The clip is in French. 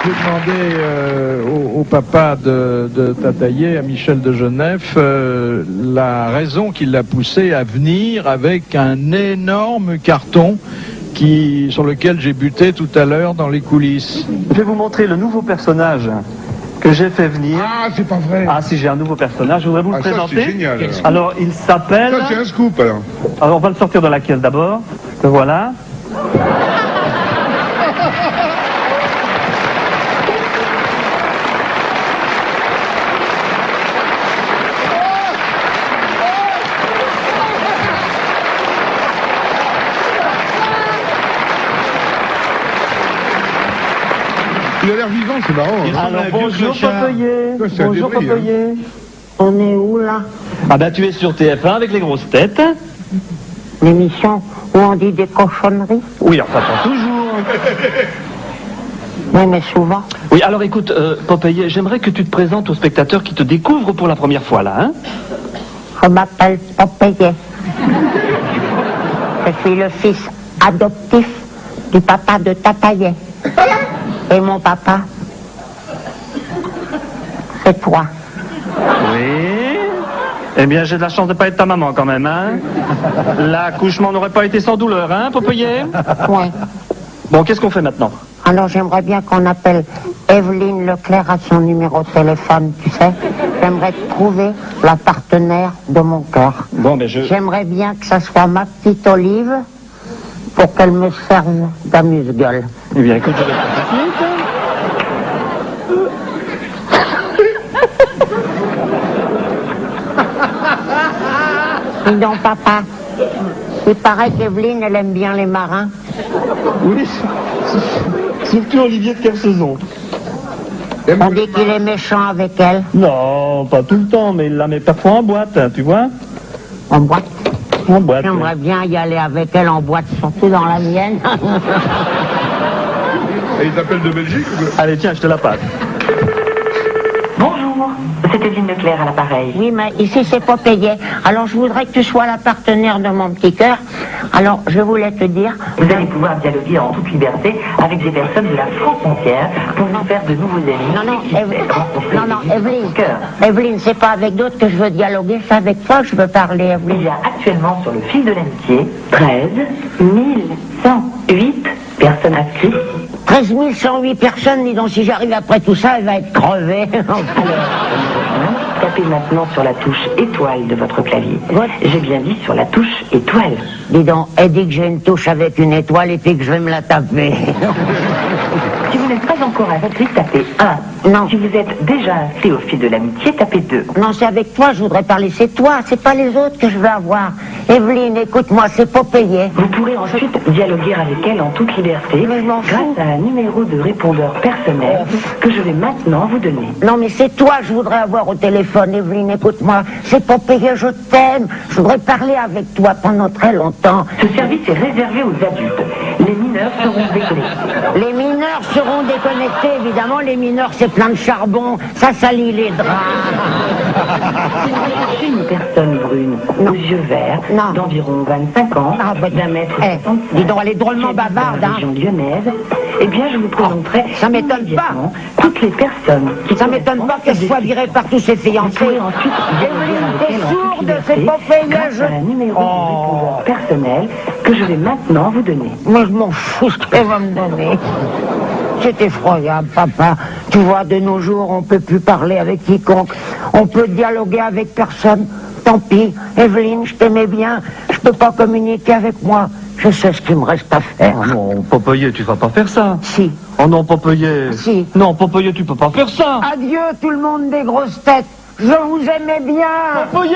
J'ai demandé au papa de Tataillé, à Michel de Genève, la raison qui l'a poussé à venir avec un énorme carton sur lequel j'ai buté tout à l'heure dans les coulisses. Je vais vous montrer le nouveau personnage que j'ai fait venir. Ah, c'est pas vrai. Ah si, j'ai un nouveau personnage, je voudrais vous le présenter. Ça, c'est génial. Alors, il s'appelle... Ça, c'est un scoop, alors. Alors, on va le sortir de la caisse d'abord. Le voilà. Il a l'air vivant, c'est marrant. Hein. Alors, bonjour Popeye. C'est un Bonjour débris, Popeye. On est où là? Ah ben, tu es sur TF1 avec les grosses têtes. L'émission où on dit des cochonneries? Oui, enfin, pas toujours. Oui, mais souvent. Oui, alors écoute, Popeye, j'aimerais que tu te présentes aux spectateurs qui te découvrent pour la première fois, là, hein. Je m'appelle Popeye. Je suis le fils adoptif du papa de Tataillé. Et mon papa, c'est toi. Oui. Eh bien, j'ai de la chance de ne pas être ta maman, quand même, hein. L'accouchement n'aurait pas été sans douleur, hein, Popeye? Ouais. Bon, qu'est-ce qu'on fait maintenant? Alors j'aimerais bien qu'on appelle Evelyne Leclerc à son numéro de téléphone, tu sais. J'aimerais trouver la partenaire de mon cœur. Bon, ben J'aimerais bien que ça soit ma petite Olive pour qu'elle me serve d'amuse-gueule. Eh bien, écoute, je vais faire tout de suite. Dis donc, papa, il paraît qu'Evelyne, elle aime bien les marins. Oui, surtout Olivier de Kersauzon. On dit qu'il est méchant avec elle. Non, pas tout le temps, mais il la met parfois en boîte, hein, tu vois. En boîte. En boîte. J'aimerais bien y aller avec elle en boîte, surtout dans la mienne. Et il t'appelle de Belgique ou quoi? Allez, tiens, je te la passe. Bonjour, c'est Evelyne Leclerc à l'appareil. Oui, mais ici, c'est pas payé. Alors, je voudrais que tu sois la partenaire de mon petit cœur. Alors, je voulais te dire... Vous allez pouvoir dialoguer en toute liberté avec des personnes de la France entière pour vous faire de nouveaux amis. Non, Evelyne, c'est pas avec d'autres que je veux dialoguer, c'est avec toi que je veux parler, Il Evelyne. y a actuellement sur le fil de l'amitié 13 108 personnes inscrites. 13 108 personnes, dis donc, si j'arrive après tout ça, elle va être crevée. Tapez maintenant sur la touche étoile de votre clavier. What? J'ai bien dit sur la touche étoile. Dis donc, elle dit que j'ai une touche avec une étoile et puis que je vais me la taper. Si vous n'êtes pas encore inscrit, tapez 1. Non. Si vous êtes déjà inscrit au fil de l'amitié, tapez 2. Non, c'est avec toi, je voudrais parler, c'est toi, c'est pas les autres que je veux avoir. Evelyne, écoute-moi, c'est pas payé. Vous pourrez ensuite dialoguer avec elle en toute liberté Mais je m'en fous. grâce à un numéro de répondeur personnel que je vais maintenant vous donner. Non, mais c'est toi que je voudrais avoir au téléphone, Evelyne, écoute-moi. C'est pas payé, je t'aime. Je voudrais parler avec toi pendant très longtemps. Ce service est réservé aux adultes. Les mineurs seront déconnectés. Les mineurs seront déconnectés, évidemment. Les mineurs, c'est plein de charbon. Ça salit les draps. Si vous cherchez une personne brune, aux yeux verts, Non. d'environ 25 ans, Ah, bah, d'un mètre eh, 65, dis donc, elle est drôlement qui habite bavarde, dans la hein. région lyonnaise, eh bien, je vous présenterai ça m'étonne pas. immédiatement toutes les personnes qui Ça m'étonne pas qu'elle soit virée par tous ses Vous fiancés. pourrez ensuite dialoguer Evelyne, avec t'es elle en toute sourde, liberté c'est pas payé, grâce à un numéro de répondeur personnel que je vais maintenant vous donner. Moi, je m'en fous ce qu'elle va me donner. C'est effroyable, papa. Tu vois, de nos jours, on peut plus parler avec quiconque. On peut dialoguer avec personne. Tant pis. Evelyne, je t'aimais bien. Je peux pas communiquer avec moi. Je sais ce qu'il me reste à faire. Oh non, Popeye, tu vas pas faire ça. Si. Oh non, Popeye. Si. Non, Popeye, tu peux pas faire ça. Adieu, tout le monde des grosses têtes. Je vous aimais bien. Popeye.